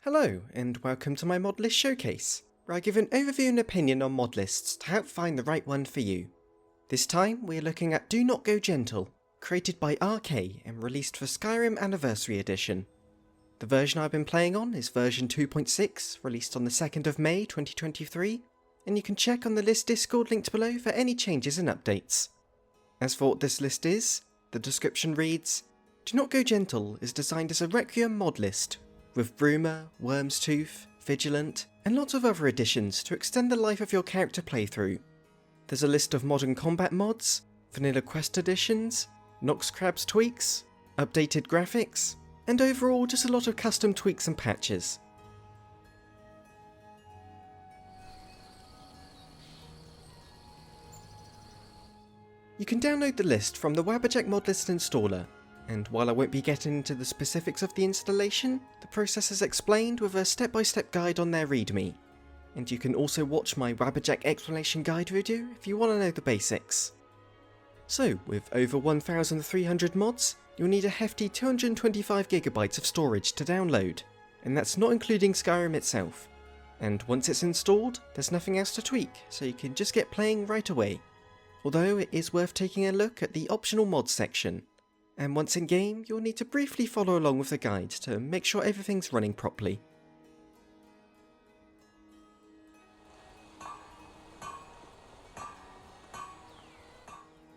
Hello, and welcome to my Modlist showcase, where I give an overview and opinion on mod lists to help find the right one for you. This time we are looking at Do Not Go Gentle, created by RK and released for Skyrim Anniversary Edition. The version I've been playing on is version 2.6, released on the 2nd of May 2023, and you can check on the list Discord linked below for any changes and updates. As for what this list is, the description reads, Do Not Go Gentle is designed as a Requiem mod list, with Bruma, Worm's Tooth, Vigilant, and lots of other additions to extend the life of your character playthrough. There's a list of modern combat mods, vanilla quest additions, Nox Crabs tweaks, updated graphics, and overall just a lot of custom tweaks and patches. You can download the list from the Wabberjack Modlist installer, and while I won't be getting into the specifics of the installation, the process is explained with a step-by-step guide on their readme, and you can also watch my Wabberjack explanation guide video if you want to know the basics. So, with over 1,300 mods, you'll need a hefty 225GB of storage to download, and that's not including Skyrim itself. And once it's installed, there's nothing else to tweak, so you can just get playing right away. Although it is worth taking a look at the optional mods section. And once in game, you'll need to briefly follow along with the guide to make sure everything's running properly.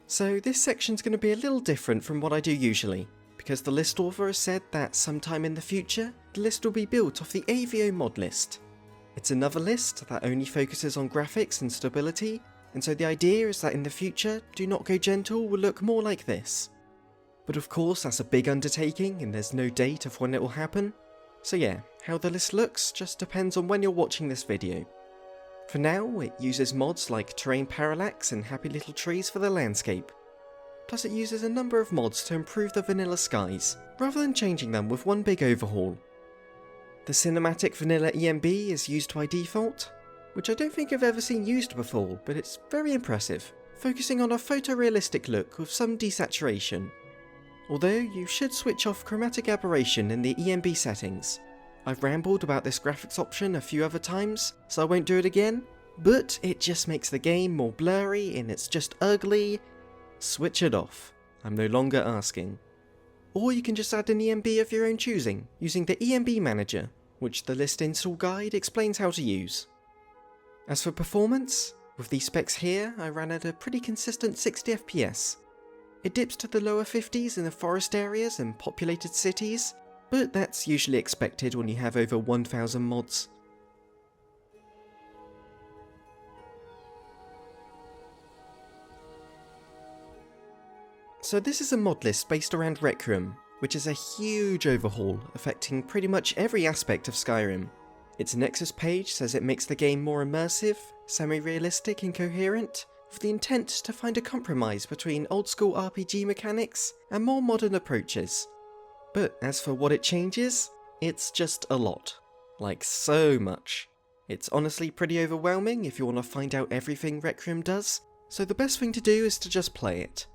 So this section's going to be a little different from what I do usually, because the list author has said that sometime in the future, the list will be built off the AVO mod list. It's another list that only focuses on graphics and stability, and so the idea is that in the future, Do Not Go Gentle will look more like this. But of course that's a big undertaking and there's no date of when it will happen, so yeah, how the list looks just depends on when you're watching this video. For now, it uses mods like Terrain Parallax and Happy Little Trees for the landscape. Plus it uses a number of mods to improve the vanilla skies, rather than changing them with one big overhaul. The cinematic vanilla EMB is used by default, which I don't think I've ever seen used before, but it's very impressive, focusing on a photorealistic look with some desaturation. Although you should switch off chromatic aberration in the EMB settings. I've rambled about this graphics option a few other times, so I won't do it again, but it just makes the game more blurry and it's just ugly. Switch it off. I'm no longer asking. Or you can just add an EMB of your own choosing, using the EMB manager, which the list install guide explains how to use. As for performance, with these specs here, I ran at a pretty consistent 60 FPS. It dips to the lower 50s in the forest areas and populated cities, but that's usually expected when you have over 1,000 mods. So this is a mod list based around Requiem, which is a huge overhaul affecting pretty much every aspect of Skyrim. Its Nexus page says it makes the game more immersive, semi-realistic and coherent, with the intent to find a compromise between old-school RPG mechanics and more modern approaches. But as for what it changes, it's just a lot. Like so much. It's honestly pretty overwhelming if you want to find out everything Requiem does, so the best thing to do is to just play it.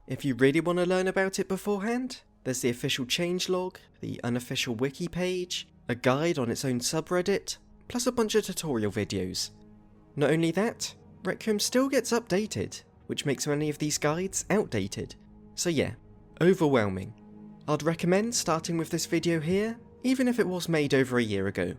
If you really want to learn about it beforehand, there's the official changelog, the unofficial wiki page, a guide on its own subreddit, plus a bunch of tutorial videos. Not only that, Requiem still gets updated, which makes many of these guides outdated. So yeah, overwhelming. I'd recommend starting with this video here, even if it was made over a year ago.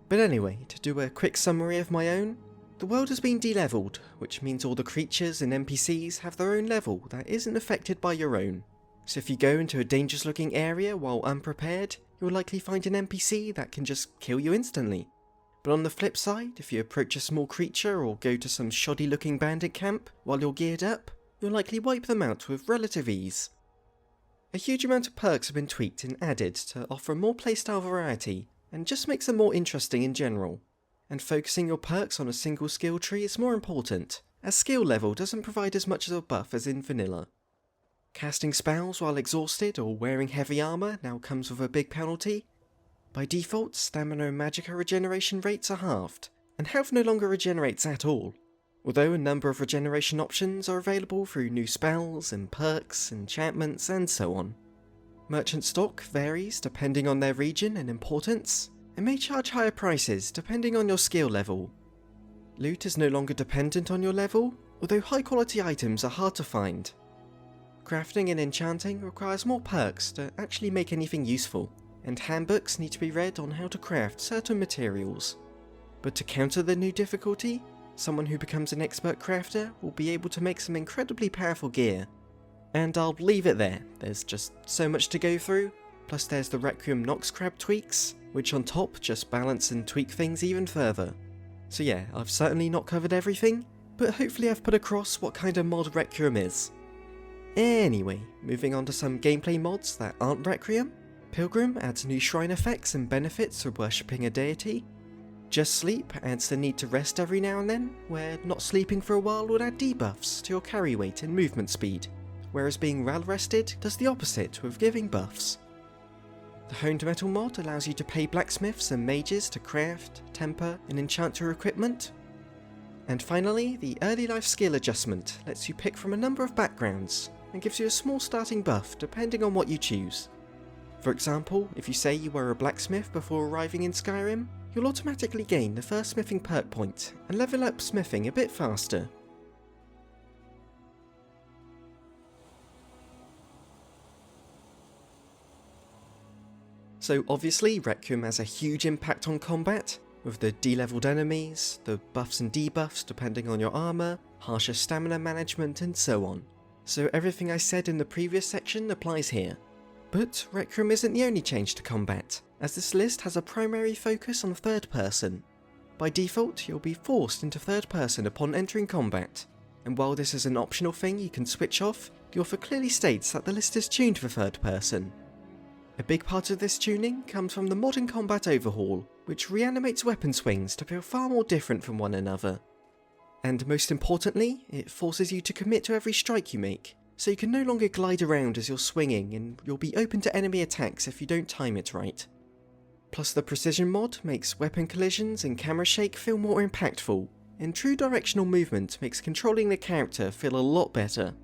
But anyway, to do a quick summary of my own, the world has been de-leveled, which means all the creatures and NPCs have their own level that isn't affected by your own. So if you go into a dangerous looking area while unprepared, you'll likely find an NPC that can just kill you instantly. But on the flip side, if you approach a small creature or go to some shoddy looking bandit camp while you're geared up, you'll likely wipe them out with relative ease. A huge amount of perks have been tweaked and added to offer more playstyle variety, and just makes them more interesting in general. And focusing your perks on a single skill tree is more important, as skill level doesn't provide as much of a buff as in vanilla. Casting spells while exhausted or wearing heavy armour now comes with a big penalty. By default, stamina and magicka regeneration rates are halved, and health no longer regenerates at all, although a number of regeneration options are available through new spells and perks, enchantments and so on. Merchant stock varies depending on their region and importance, it may charge higher prices depending on your skill level. Loot is no longer dependent on your level, although high quality items are hard to find. Crafting and enchanting requires more perks to actually make anything useful, and handbooks need to be read on how to craft certain materials. But to counter the new difficulty, someone who becomes an expert crafter will be able to make some incredibly powerful gear. And I'll leave it there, there's just so much to go through, plus there's the Requiem Nox Crab tweaks, which on top just balance and tweak things even further. So yeah, I've certainly not covered everything, but hopefully I've put across what kind of mod Requiem is. Anyway, moving on to some gameplay mods that aren't Requiem. Pilgrim adds new shrine effects and benefits for worshipping a deity. Just Sleep adds the need to rest every now and then, where not sleeping for a while would add debuffs to your carry weight and movement speed, whereas being well rested does the opposite with giving buffs. The Honed Metal mod allows you to pay blacksmiths and mages to craft, temper, and enchant your equipment. And finally, the Early Life skill adjustment lets you pick from a number of backgrounds, and gives you a small starting buff depending on what you choose. For example, if you say you were a blacksmith before arriving in Skyrim, you'll automatically gain the first smithing perk point and level up smithing a bit faster. So obviously Requiem has a huge impact on combat, with the de-leveled enemies, the buffs and debuffs depending on your armour, harsher stamina management and so on. So everything I said in the previous section applies here. But Requiem isn't the only change to combat, as this list has a primary focus on third person. By default, you'll be forced into third person upon entering combat, and while this is an optional thing you can switch off, the author clearly states that the list is tuned for third person. A big part of this tuning comes from the modern combat overhaul, which reanimates weapon swings to feel far more different from one another. And most importantly, it forces you to commit to every strike you make, so you can no longer glide around as you're swinging and you'll be open to enemy attacks if you don't time it right. Plus the Precision mod makes weapon collisions and camera shake feel more impactful, and true directional movement makes controlling the character feel a lot better.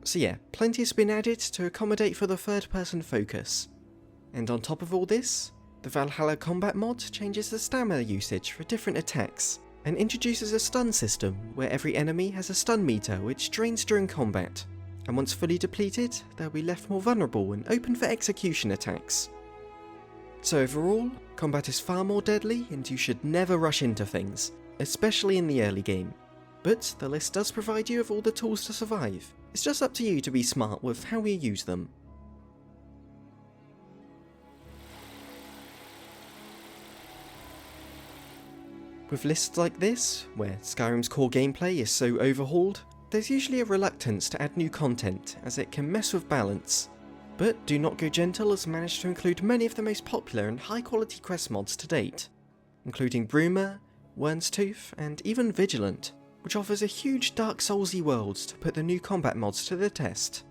So yeah, plenty has been added to accommodate for the third person focus. And on top of all this, the Valhalla combat mod changes the stamina usage for different attacks, and introduces a stun system where every enemy has a stun meter which drains during combat, and once fully depleted, they'll be left more vulnerable and open for execution attacks. So overall, combat is far more deadly and you should never rush into things, especially in the early game. But the list does provide you with all the tools to survive, it's just up to you to be smart with how you use them. With lists like this, where Skyrim's core gameplay is so overhauled, there's usually a reluctance to add new content as it can mess with balance. But Do Not Go Gentle has managed to include many of the most popular and high quality quest mods to date, including Bruma, Wernstooth, and even Vigilant, which offers a huge Dark Soulsy world to put the new combat mods to the test.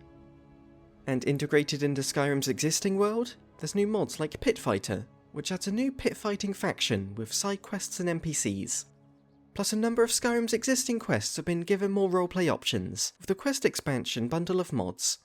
And integrated into Skyrim's existing world, there's new mods like Pit Fighter, which adds a new pit fighting faction with side quests and NPCs. Plus a number of Skyrim's existing quests have been given more roleplay options, with the quest expansion bundle of mods.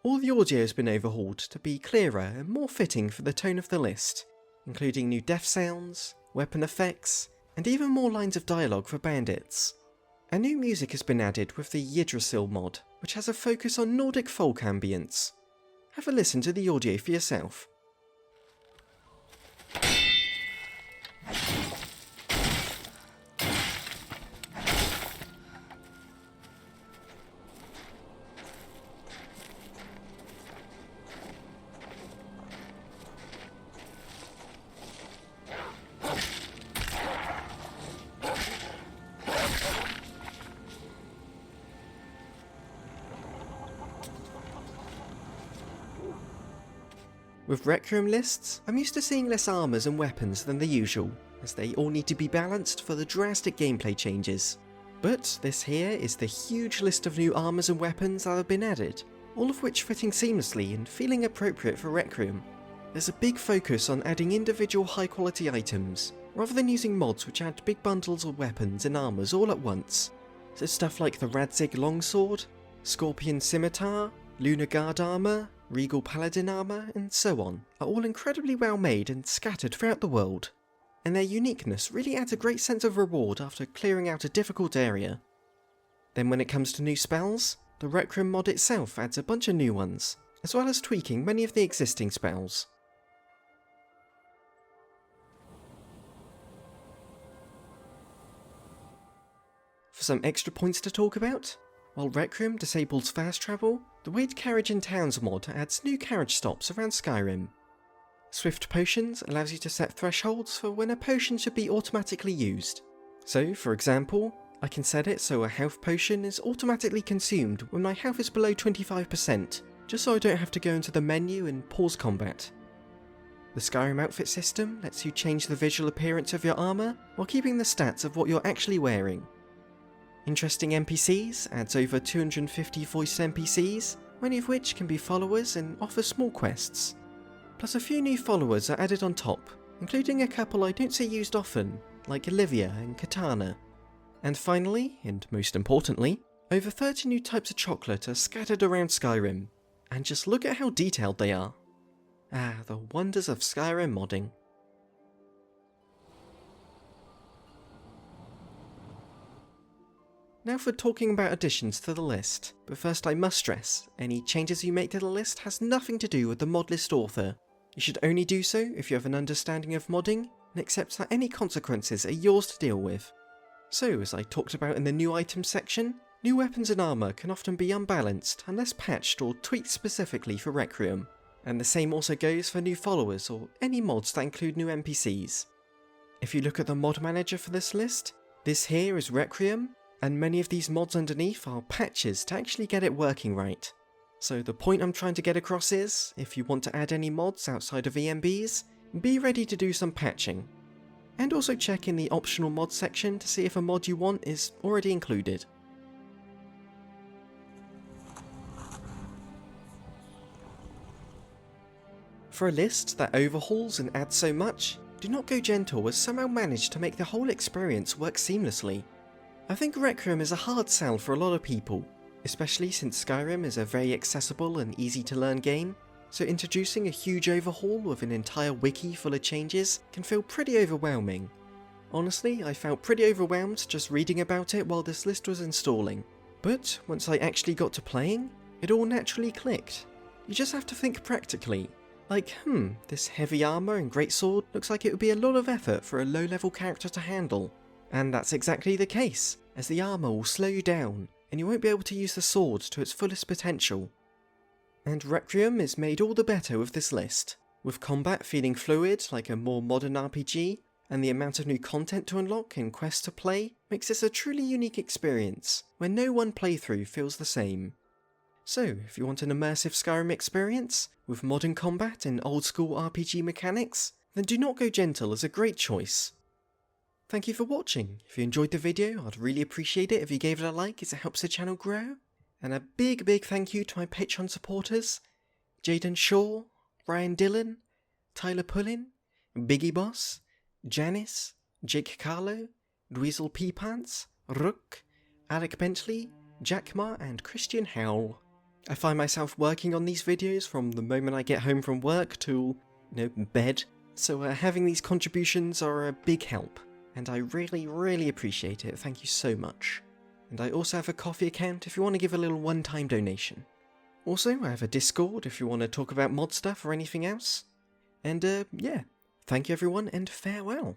All the audio has been overhauled to be clearer and more fitting for the tone of the list, including new death sounds, weapon effects, and even more lines of dialogue for bandits. And new music has been added with the Yggdrasil mod, which has a focus on Nordic folk ambience. Have a listen to the audio for yourself. With Requiem lists, I'm used to seeing less armours and weapons than the usual, as they all need to be balanced for the drastic gameplay changes. But this here is the huge list of new armours and weapons that have been added, all of which fitting seamlessly and feeling appropriate for Requiem. There's a big focus on adding individual high quality items, rather than using mods which add big bundles of weapons and armours all at once. So stuff like the Radzig longsword, Scorpion Scimitar, Lunar Guard Armour, Regal Paladin Armour, and so on, are all incredibly well made and scattered throughout the world, and their uniqueness really adds a great sense of reward after clearing out a difficult area. Then when it comes to new spells, the Requiem mod itself adds a bunch of new ones, as well as tweaking many of the existing spells. For some extra points to talk about, while Requiem disables fast travel, the Wait Carriage in Towns mod adds new carriage stops around Skyrim. Swift Potions allows you to set thresholds for when a potion should be automatically used. So, for example, I can set it so a health potion is automatically consumed when my health is below 25%, just so I don't have to go into the menu and pause combat. The Skyrim outfit system lets you change the visual appearance of your armour while keeping the stats of what you're actually wearing. Interesting NPCs adds over 250 voiced NPCs, many of which can be followers and offer small quests. Plus a few new followers are added on top, including a couple I don't see used often, like Olivia and Katana. And finally, and most importantly, over 30 new types of chocolate are scattered around Skyrim, and just look at how detailed they are. Ah, the wonders of Skyrim modding. Now for talking about additions to the list, but first I must stress, any changes you make to the list has nothing to do with the Modlist author. You should only do so if you have an understanding of modding, and accept that any consequences are yours to deal with. So, as I talked about in the new items section, new weapons and armour can often be unbalanced unless patched or tweaked specifically for Requiem, and the same also goes for new followers or any mods that include new NPCs. If you look at the mod manager for this list, this here is Requiem, and many of these mods underneath are patches to actually get it working right. So the point I'm trying to get across is, if you want to add any mods outside of EMBs, be ready to do some patching. And also check in the optional mod section to see if a mod you want is already included. For a list that overhauls and adds so much, Do Not Go Gentle has somehow managed to make the whole experience work seamlessly. I think Requiem is a hard sell for a lot of people, especially since Skyrim is a very accessible and easy to learn game, so introducing a huge overhaul with an entire wiki full of changes can feel pretty overwhelming. Honestly, I felt pretty overwhelmed just reading about it while this list was installing, but once I actually got to playing, it all naturally clicked. You just have to think practically, like, this heavy armour and greatsword looks like it would be a lot of effort for a low-level character to handle. And that's exactly the case, as the armour will slow you down, and you won't be able to use the sword to its fullest potential. And Requiem is made all the better with this list, with combat feeling fluid like a more modern RPG, and the amount of new content to unlock and quests to play makes this a truly unique experience, where no one playthrough feels the same. So, if you want an immersive Skyrim experience, with modern combat and old school RPG mechanics, then Do Not Go Gentle is a great choice. Thank you for watching. If you enjoyed the video, I'd really appreciate it if you gave it a like as it helps the channel grow. And a big thank you to my Patreon supporters, Jaden Shaw, Ryan Dillon, Tyler Pullin, Biggie Boss, Janice, Jake Carlo, Dweezil P. Pants, Rook, Alec Bentley, Jack Ma and Christian Howell. I find myself working on these videos from the moment I get home from work to, bed, so having these contributions are a big help. And I really appreciate it, thank you so much. And I also have a Ko-fi account if you want to give a little one-time donation. Also, I have a Discord if you want to talk about mod stuff or anything else. And yeah, thank you everyone and farewell.